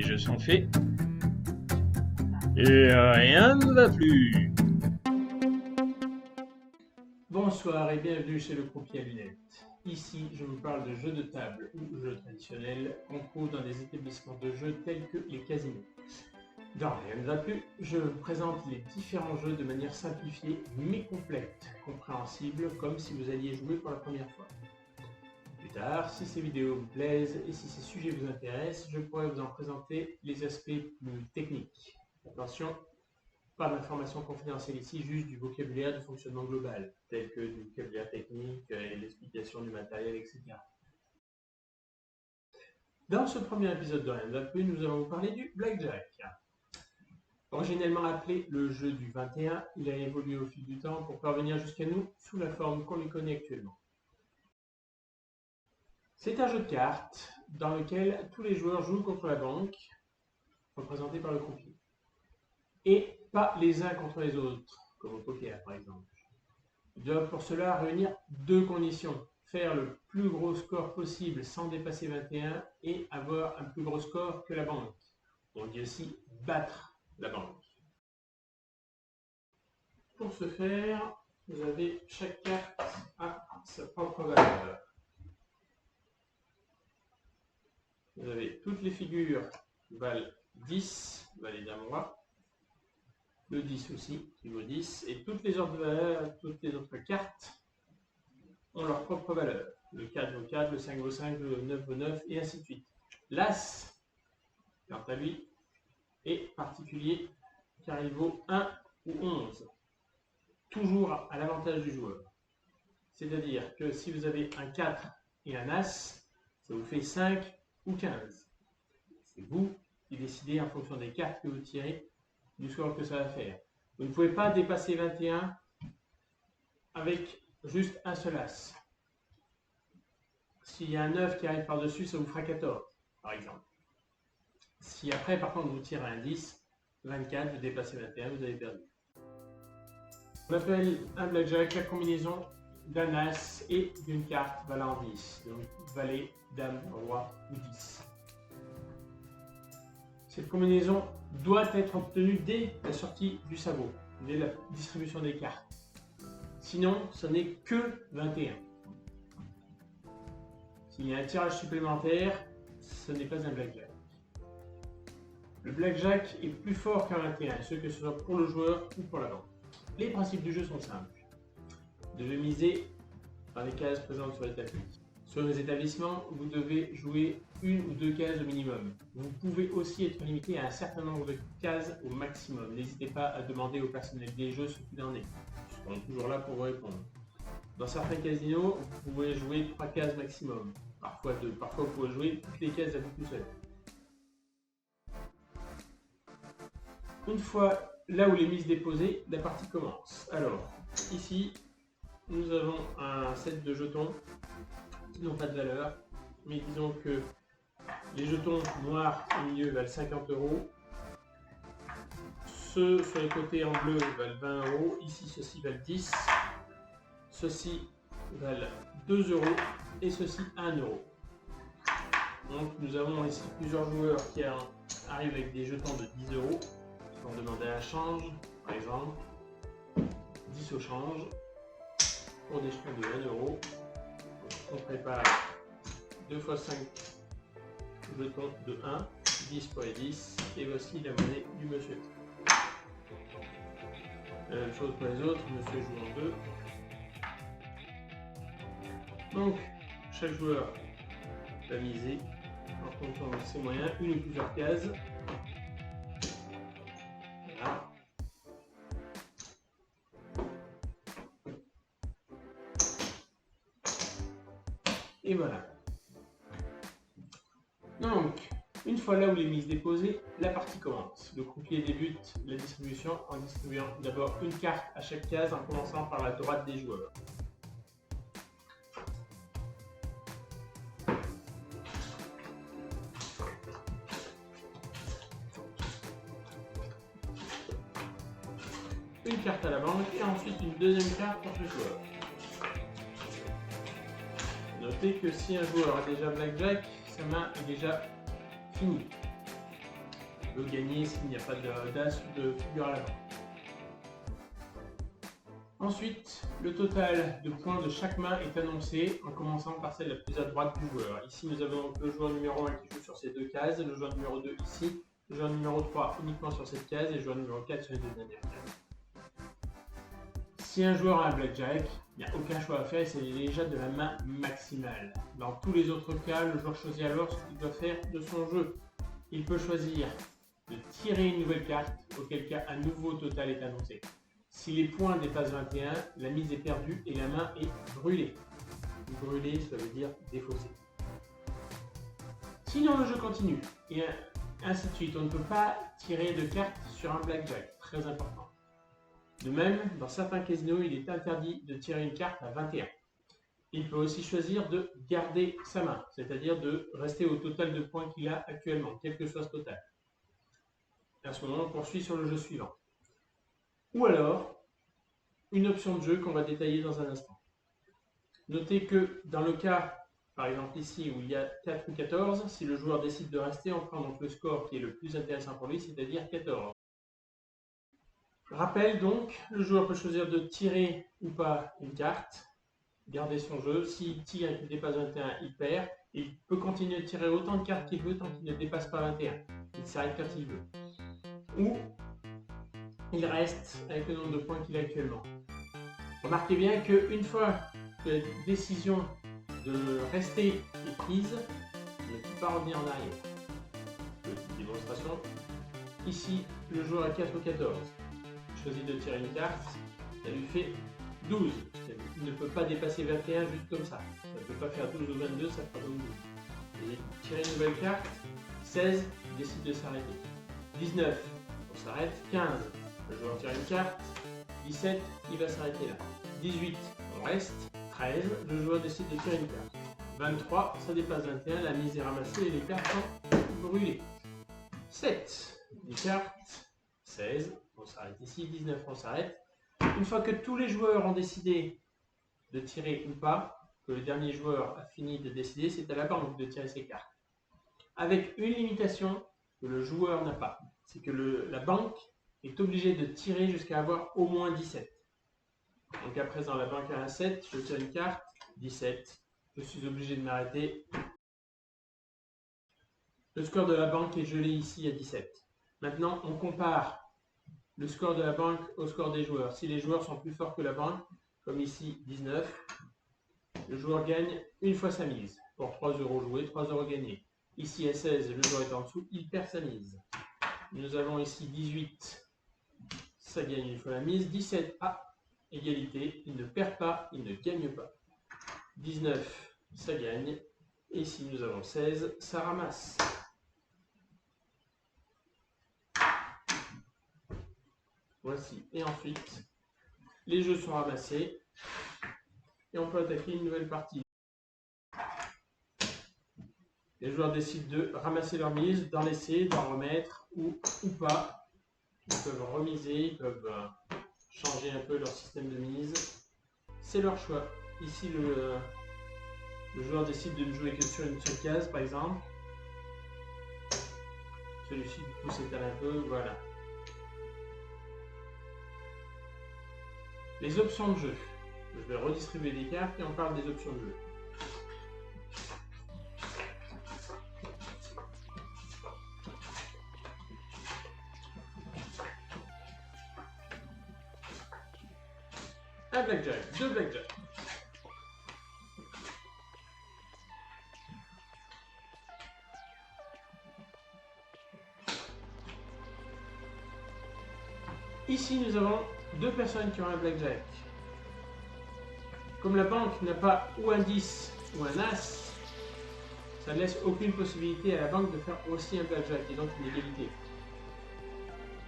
jeux sont faits. Et rien ne va plus. Bonsoir et bienvenue chez le Croupier à lunettes. Ici, je vous parle de jeux de table ou jeux traditionnels qu'on trouve dans des établissements de jeux tels que les casinos. Dans Rien ne va plus, je vous présente les différents jeux de manière simplifiée mais complète, compréhensible, comme si vous alliez jouer pour la première fois. Plus tard, si ces vidéos vous plaisent et si ces sujets vous intéressent, je pourrais vous en présenter les aspects plus techniques. Attention, pas d'informations confidentielles ici, juste du vocabulaire de fonctionnement global, tel que du vocabulaire technique et l'explication du matériel, etc. Dans ce premier épisode de Rien ne va plus, nous allons vous parler du Blackjack. Originellement appelé le jeu du 21, il a évolué au fil du temps pour parvenir jusqu'à nous sous la forme qu'on lui connaît actuellement. C'est un jeu de cartes dans lequel tous les joueurs jouent contre la banque, représentée par le croupier, et pas les uns contre les autres, comme au poker par exemple. Ils doivent pour cela réunir deux conditions: faire le plus gros score possible sans dépasser 21 et avoir un plus gros score que la banque. On dit aussi battre la banque. Pour ce faire, vous avez chaque carte a sa propre valeur. Vous avez toutes les figures qui valent 10, valet dame roi, le 10 aussi qui vaut 10, et toutes les autres valeurs, toutes les autres cartes ont leur propre valeur. Le 4 vaut 4, le 5 vaut 5, le 9 vaut 9, et ainsi de suite. L'As, quant à lui, est particulier car il vaut 1 ou 11, toujours à l'avantage du joueur. C'est-à-dire que si vous avez un 4 et un As, ça vous fait 5 ou 15. C'est vous qui décidez en fonction des cartes que vous tirez du score que ça va faire. Vous ne pouvez pas dépasser 21 avec juste un seul As. S'il y a un 9 qui arrive par-dessus, ça vous fera 14, par exemple. Si après, par contre, vous tirez un 10, 24, vous dépassez 21, vous avez perdu. On appelle un blackjack la combinaison d'un As et d'une carte valant 10. Donc valet, dame, roi ou 10. Cette combinaison doit être obtenue dès la sortie du sabot, dès la distribution des cartes. Sinon, ce n'est que 21. S'il y a un tirage supplémentaire, ce n'est pas un blackjack. Le blackjack est plus fort qu'un 21, ce que ce soit pour le joueur ou pour la banque. Les principes du jeu sont simples. Vous devez miser dans les cases présentes sur les tapis. Sur les établissements, vous devez jouer une ou deux cases au minimum. Vous pouvez aussi être limité à un certain nombre de cases au maximum. N'hésitez pas à demander au personnel des jeux ce qu'il en est. Ils seront toujours là pour vous répondre. Dans certains casinos, vous pouvez jouer 3 cases maximum. Parfois 2. Parfois vous pouvez jouer toutes les cases à vous tout seul. Une fois là où les mises déposées, la partie commence. Alors, ici, nous avons un set de jetons qui n'ont pas de valeur, mais disons que les jetons noirs au milieu valent 50 €, ceux sur les côtés en bleu valent 20 €, ici ceux-ci valent 10, ceux-ci valent 2 € et ceux-ci 1 €. Donc nous avons ici plusieurs joueurs qui arrivent avec des jetons de 10 €, qui vont demander un change, par exemple, 10 au change, pour des jetons de 1 €. On prépare 2 x 5 jetons de 1, 10 pour les 10, et voici la monnaie du monsieur. La même chose pour les autres, monsieur joue en 2. Donc, chaque joueur va miser en comptant ses moyens, une ou plusieurs cases. Voilà. Et voilà. Donc, une fois là où les mises déposées, la partie commence. Le croupier débute la distribution en distribuant d'abord une carte à chaque case en commençant par la droite des joueurs. Une carte à la banque et ensuite une deuxième carte pour chaque joueur. Notez que si un joueur a déjà blackjack, sa main est déjà finie. veut gagner s'il n'y a pas d'as ou de figure à l'avant. Ensuite, le total de points de chaque main est annoncé en commençant par celle la plus à droite du joueur. Ici, nous avons donc le joueur numéro 1 qui joue sur ces deux cases, le joueur numéro 2 ici, le joueur numéro 3 uniquement sur cette case et le joueur numéro 4 sur les deux dernières cases. Si un joueur a un blackjack, il n'y a aucun choix à faire et c'est déjà de la main maximale. Dans tous les autres cas, le joueur choisit alors ce qu'il doit faire de son jeu. Il peut choisir de tirer une nouvelle carte, auquel cas un nouveau total est annoncé. Si les points dépassent 21, la mise est perdue et la main est brûlée. Brûlée, ça veut dire défaussée. Sinon, le jeu continue et ainsi de suite. On ne peut pas tirer de cartes sur un blackjack, très important. De même, dans certains casinos, il est interdit de tirer une carte à 21. Il peut aussi choisir de garder sa main, c'est-à-dire de rester au total de points qu'il a actuellement, quel que soit ce total. À ce moment, on poursuit sur le jeu suivant. Ou alors, une option de jeu qu'on va détailler dans un instant. Notez que dans le cas, par exemple ici, où il y a 4 ou 14, si le joueur décide de rester, on prend donc le score qui est le plus intéressant pour lui, c'est-à-dire 14. Rappel donc, le joueur peut choisir de tirer ou pas une carte, garder son jeu. S'il tire et qu'il dépasse 21, il perd. Il peut continuer de tirer autant de cartes qu'il veut tant qu'il ne dépasse pas 21. Il s'arrête quand il veut. Ou il reste avec le nombre de points qu'il a actuellement. Remarquez bien qu'une fois que la décision de rester est prise, il ne peut pas revenir en arrière. Petite démonstration. Ici, le joueur a 4 ou 14. Il choisit de tirer une carte, ça lui fait 12. Il ne peut pas dépasser 21 juste comme ça. Ça ne peut pas faire 12 ou 22, ça fera donc 12. Et tirer une nouvelle carte, 16, il décide de s'arrêter. 19, on s'arrête. 15, le joueur tire une carte. 17, il va s'arrêter là. 18, on reste. 13, le joueur décide de tirer une carte. 23, ça dépasse 21, la mise est ramassée et les cartes sont brûlées. 7, une carte. 16, on s'arrête ici. 19, on s'arrête. Une fois que tous les joueurs ont décidé de tirer ou pas, que le dernier joueur a fini de décider, c'est à la banque de tirer ses cartes. Avec une limitation que le joueur n'a pas. C'est que la banque est obligée de tirer jusqu'à avoir au moins 17. Donc à présent, la banque a un 7, je tire une carte, 17. Je suis obligé de m'arrêter. Le score de la banque est gelé ici à 17. Maintenant, on compare le score de la banque au score des joueurs. Si les joueurs sont plus forts que la banque, comme ici 19, le joueur gagne une fois sa mise. Pour 3 € joués, 3 € gagnés. Ici à 16, le joueur est en dessous, il perd sa mise. Nous avons ici 18, ça gagne une fois la mise. 17, égalité, il ne perd pas, il ne gagne pas. 19, ça gagne. Et ici nous avons 16, ça ramasse. Voici. Et ensuite, les jeux sont ramassés. Et on peut attaquer une nouvelle partie. Les joueurs décident de ramasser leur mise, d'en laisser, d'en remettre ou pas. Ils peuvent remiser, ils peuvent changer un peu leur système de mise. C'est leur choix. Ici, le joueur décide de ne jouer que sur une seule case, par exemple. Celui-ci, du coup, s'étale un peu. Voilà. Les options de jeu. Je vais redistribuer des cartes et on parle des options de jeu. Un blackjack, 2 blackjacks. Ici, nous avons 2 personnes qui ont un blackjack. Comme la banque n'a pas ou un 10 ou un as, ça ne laisse aucune possibilité à la banque de faire aussi un blackjack et donc une égalité.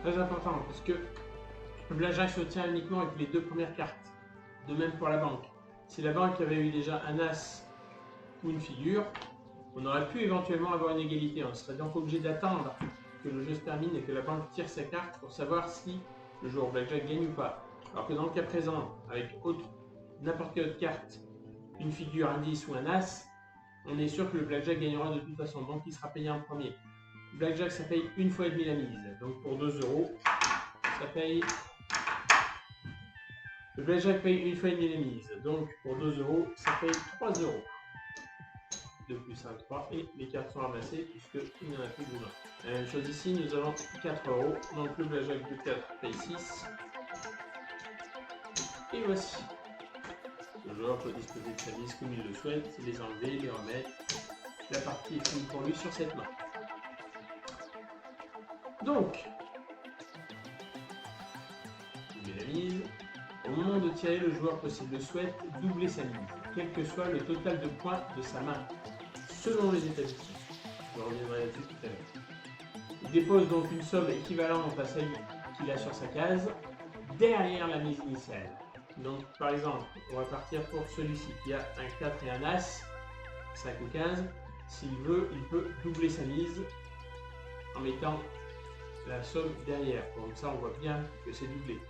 Très important parce que le blackjack se tient uniquement avec les 2 premières cartes. De même pour la banque. Si la banque avait eu déjà un as ou une figure, on aurait pu éventuellement avoir une égalité. On serait donc obligé d'attendre que le jeu se termine et que la banque tire sa carte pour savoir si le joueur blackjack gagne ou pas. Alors que dans le cas présent, avec n'importe quelle autre carte, une figure, un 10 ou un as, on est sûr que le blackjack gagnera de toute façon, donc il sera payé en premier. Blackjack, ça paye une fois et demi la mise. Donc pour 2 €, ça paye... Le Blackjack paye une fois et demi la mise. Donc pour 2 €, ça paye 3 €. 2 plus 1, 3. Et les cartes sont ramassées puisqu'il n'y en a plus besoin. La même chose ici, nous avons 4 €. Donc le Blackjack de 4 paye 6. Et voici. Le joueur peut disposer de sa mise comme il le souhaite, les enlever, les remettre. La partie est finie pour lui sur cette main. Donc, doubler la mise. Au moment de tirer, le joueur peut, s'il le souhaite, doubler sa mise, quel que soit le total de points de sa main, selon les établissements. Je reviendrai là-dessus tout à l'heure. Il dépose donc une somme équivalente à celle qu'il a sur sa case, derrière la mise initiale. Donc, par exemple, on va partir pour celui-ci qui a un 4 et un As, 5 ou 15. S'il veut, il peut doubler sa mise en mettant la somme derrière. Comme ça, on voit bien que c'est doublé.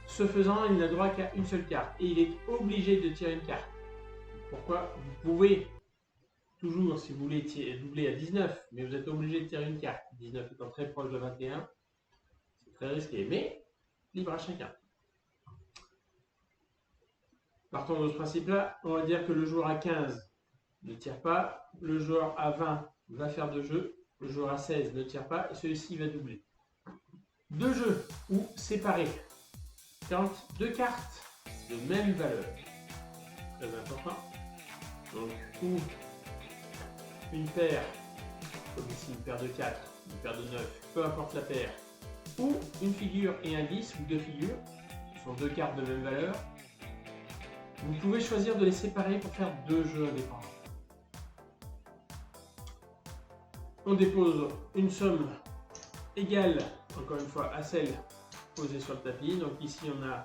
Ce faisant, il n'a droit qu'à une seule carte et il est obligé de tirer une carte. Pourquoi? Vous pouvez toujours, si vous voulez, doubler à 19, mais vous êtes obligé de tirer une carte. 19 étant très proche de 21, c'est très risqué, mais libre à chacun. Partons de ce principe-là, on va dire que le joueur à 15 ne tire pas, le joueur à 20 va faire 2 jeux, le joueur à 16 ne tire pas et celui-ci va doubler. 2 jeux ou séparés. Quand 2 cartes de même valeur, très important, donc ou une paire, comme ici une paire de 4, une paire de 9, peu importe la paire, ou une figure et un 10 ou 2 figures, ce sont 2 cartes de même valeur, vous pouvez choisir de les séparer pour faire 2 jeux indépendants. On dépose une somme égale, encore une fois, à celle posée sur le tapis. Donc ici, on a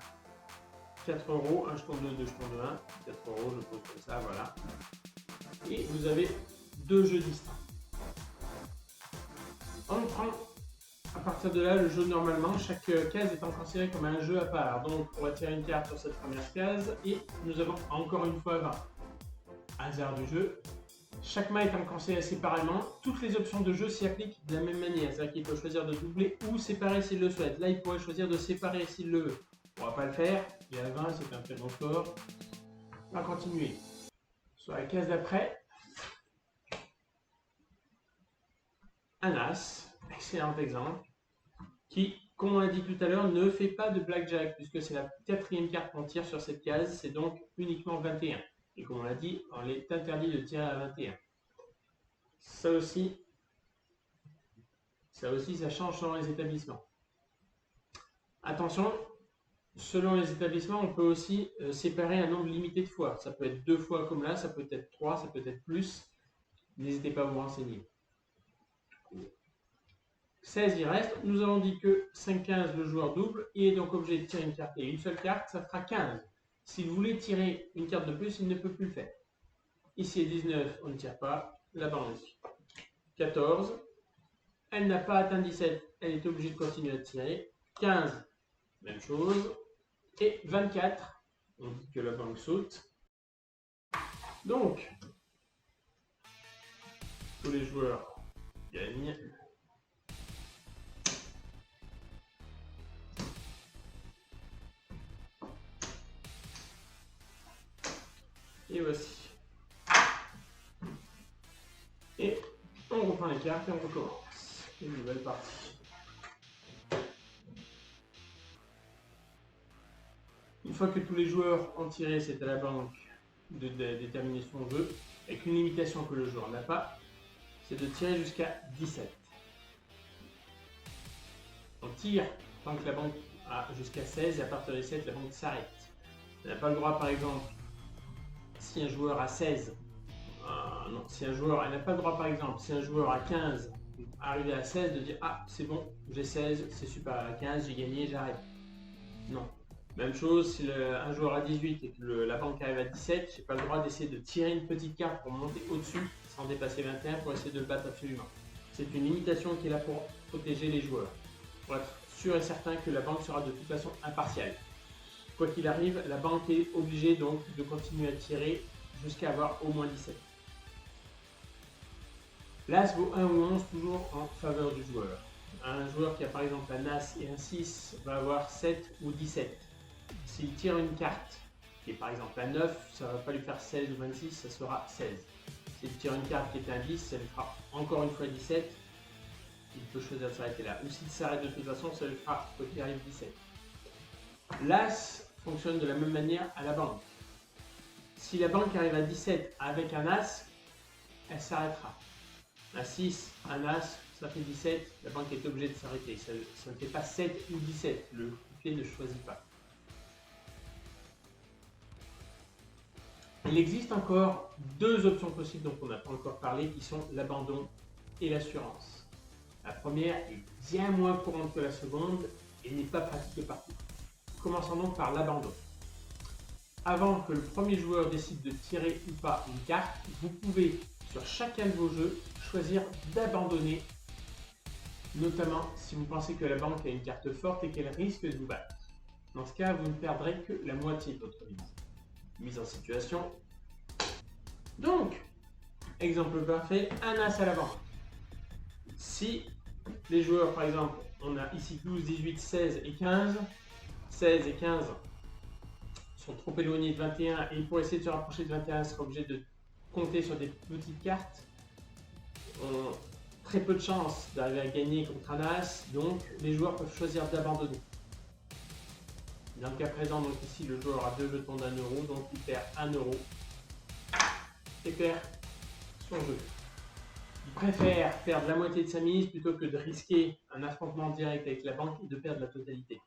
4 €, un jeton de 2, deux jetons de 1. 4 €, je pose comme ça, voilà. Et vous avez 2 jeux distincts. On prend, à partir de là, le jeu normalement, chaque case étant considérée comme un jeu à part. Donc, on va tirer une carte sur cette première case et nous avons encore une fois 20. Hasard du jeu. Chaque main étant considérée séparément, toutes les options de jeu s'y appliquent de la même manière. C'est-à-dire qu'il peut choisir de doubler ou séparer s'il le souhaite. Là, il pourrait choisir de séparer s'il le veut. On ne va pas le faire. Il y a 20, c'est un très bon score. On va continuer. Sur la case d'après, un As, excellent exemple, qui, comme on l'a dit tout à l'heure, ne fait pas de blackjack, puisque c'est la 4e carte qu'on tire sur cette case, c'est donc uniquement 21. Et comme on l'a dit, on est interdit de tirer à 21. Ça aussi, ça change selon les établissements. Attention, selon les établissements, on peut aussi séparer un nombre limité de fois. Ça peut être 2 fois comme là, ça peut être 3, ça peut être plus. N'hésitez pas à vous renseigner. 16 il reste. Nous avons dit que 5-15, le joueur double. Il est donc obligé de tirer une carte et une seule carte, ça fera 15. S'il voulait tirer une carte de plus, il ne peut plus le faire. Ici, 19, on ne tire pas. Là-bas, on tire. 14. Elle n'a pas atteint 17, elle est obligée de continuer à tirer. 15, même chose. Et 24, on dit que la banque saute. Donc, tous les joueurs gagnent. Et voici. Et on reprend les cartes et on recommence. Une nouvelle partie. Une fois que tous les joueurs ont tiré, c'est à la banque de déterminer son jeu, avec une limitation que le joueur n'a pas, c'est de tirer jusqu'à 17. On tire tant que la banque a jusqu'à 16 et à partir de 17, la banque s'arrête. Elle n'a pas le droit, par exemple, si un joueur a 16, non, si un joueur, elle n'a pas le droit, par exemple, si un joueur a 15, arrivé à 16, de dire ah, c'est bon, j'ai 16, c'est super, à 15, j'ai gagné, j'arrête. Non. Même chose, si un joueur a 18 et que la banque arrive à 17, j'ai pas le droit d'essayer de tirer une petite carte pour monter au-dessus sans dépasser 21 pour essayer de le battre absolument. C'est une limitation qui est là pour protéger les joueurs, pour être sûr et certain que la banque sera de toute façon impartiale. Quoi qu'il arrive, la banque est obligée donc de continuer à tirer jusqu'à avoir au moins 17. L'As vaut 1 ou 11 toujours en faveur du joueur. Un joueur qui a par exemple un As et un 6 va avoir 7 ou 17. S'il tire une carte qui est par exemple un 9, ça ne va pas lui faire 16 ou 26, ça sera 16. S'il tire une carte qui est un 10, ça lui fera encore une fois 17. Il peut choisir de s'arrêter là. Ou s'il s'arrête de toute façon, ça lui fera quoi qu'il arrive 17. L'As fonctionne de la même manière à la banque. Si la banque arrive à 17 avec un As, elle s'arrêtera. Un 6, un As, ça fait 17, la banque est obligée de s'arrêter. Ça ne fait pas 7 ou 17, le croupier ne choisit pas. Il existe encore deux options possibles dont on n'a pas encore parlé, qui sont l'abandon et l'assurance. La première est bien moins courante que la seconde et n'est pas pratiquée partout. Commençons donc par l'abandon. Avant que le premier joueur décide de tirer ou pas une carte, vous pouvez, sur chacun de vos jeux, choisir d'abandonner, notamment si vous pensez que la banque a une carte forte et qu'elle risque de vous battre. Dans ce cas, vous ne perdrez que la moitié de votre mise. Mise en situation. Donc, exemple parfait, un As à la banque. Si les joueurs, par exemple, on a ici 12, 18, 16 et 15, 16 et 15 sont trop éloignés de 21 et pour essayer de se rapprocher de 21, sera obligé de compter sur des petites cartes. On a très peu de chances d'arriver à gagner contre un As, donc les joueurs peuvent choisir d'abandonner. Dans le cas présent, donc ici le joueur a 2 jetons d'1 euro, donc il perd 1 euro et perd son jeu. Il préfère perdre la moitié de sa mise plutôt que de risquer un affrontement direct avec la banque et de perdre la totalité.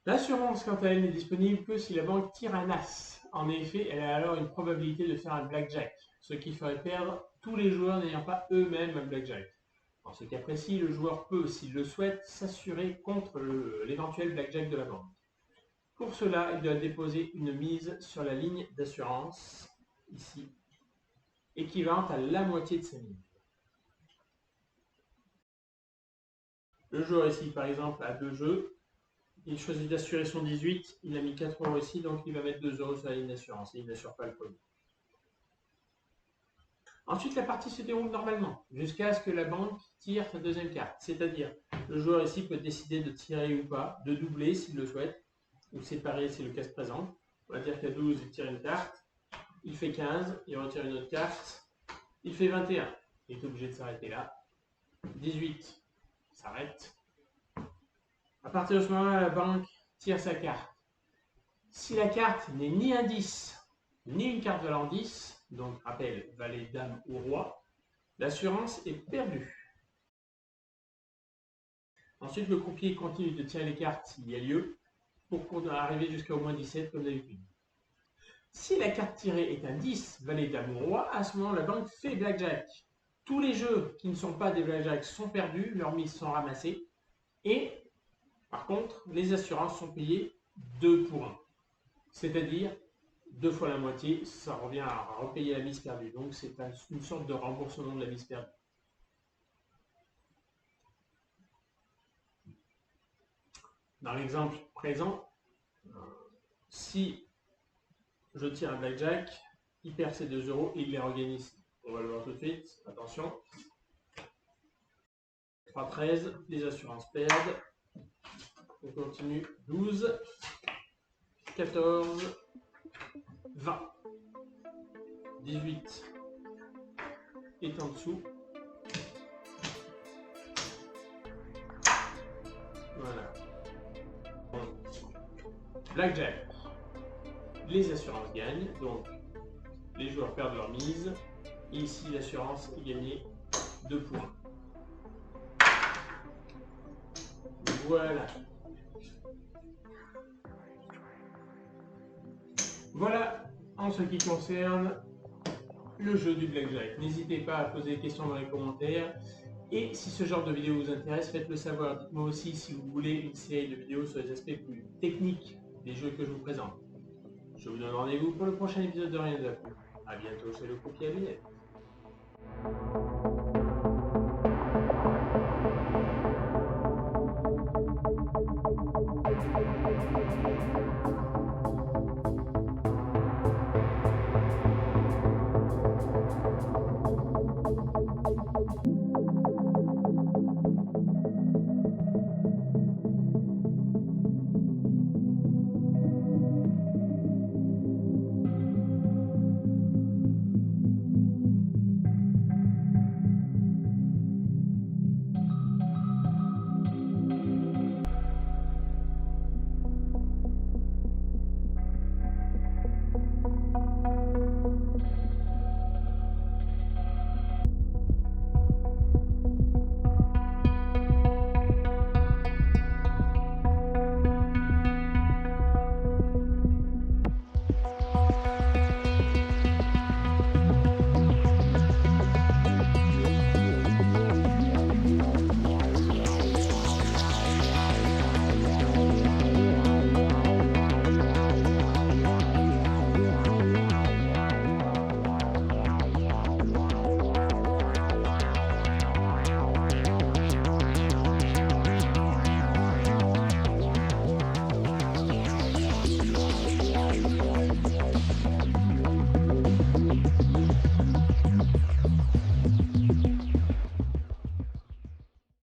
L'assurance, quant à elle, n'est disponible que si la banque tire un As. En effet, elle a alors une probabilité de faire un blackjack, ce qui ferait perdre tous les joueurs n'ayant pas eux-mêmes un blackjack. Dans ce cas précis, le joueur peut, s'il le souhaite, s'assurer contre l'éventuel blackjack de la banque. Pour cela, il doit déposer une mise sur la ligne d'assurance, ici, équivalente à la moitié de sa mise. Le joueur ici, par exemple, a 2 jeux. Il choisit d'assurer son 18, il a mis 4 euros ici, donc il va mettre 2 euros sur la ligne d'assurance et il n'assure pas le premier. Ensuite, la partie se déroule normalement, jusqu'à ce que la banque tire sa deuxième carte. C'est-à-dire, le joueur ici peut décider de tirer ou pas, de doubler s'il le souhaite, ou séparer si le cas se présente. On va dire qu'à 12, il tire une carte, il fait 15, il retire une autre carte, il fait 21, il est obligé de s'arrêter là. 18, il s'arrête. À partir de ce moment-là, la banque tire sa carte. Si la carte n'est ni un 10, ni une carte valant 10, donc rappel, valet, dame ou roi, l'assurance est perdue. Ensuite, le croupier continue de tirer les cartes s'il y a lieu, pour arriver jusqu'à au moins 17 comme d'habitude. Si la carte tirée est un 10, valet, dame ou roi, à ce moment, la banque fait blackjack. Tous les jeux qui ne sont pas des blackjacks sont perdus, leurs mises sont ramassées, et par contre, les assurances sont payées 2 pour 1. C'est-à-dire 2 fois la moitié, ça revient à repayer la mise perdue. Donc c'est une sorte de remboursement de la mise perdue. Dans l'exemple présent, si je tire un blackjack, il perd ses 2 euros et il les regagne ici. On va le voir tout de suite. Attention. 3-13, les assurances perdent. On continue. 12, 14, 20. 18 est en dessous. Voilà. Blackjack. Les assurances gagnent, donc les joueurs perdent leur mise. Et ici, l'assurance est gagnée 2 points. Voilà. Voilà en ce qui concerne le jeu du blackjack. N'hésitez pas à poser des questions dans les commentaires. Et si ce genre de vidéo vous intéresse, faites-le savoir. Dites-moi aussi si vous voulez une série de vidéos sur les aspects plus techniques des jeux que je vous présente. Je vous donne rendez-vous pour le prochain épisode de Rien de la Plus. A bientôt chez le croupier à lunettes.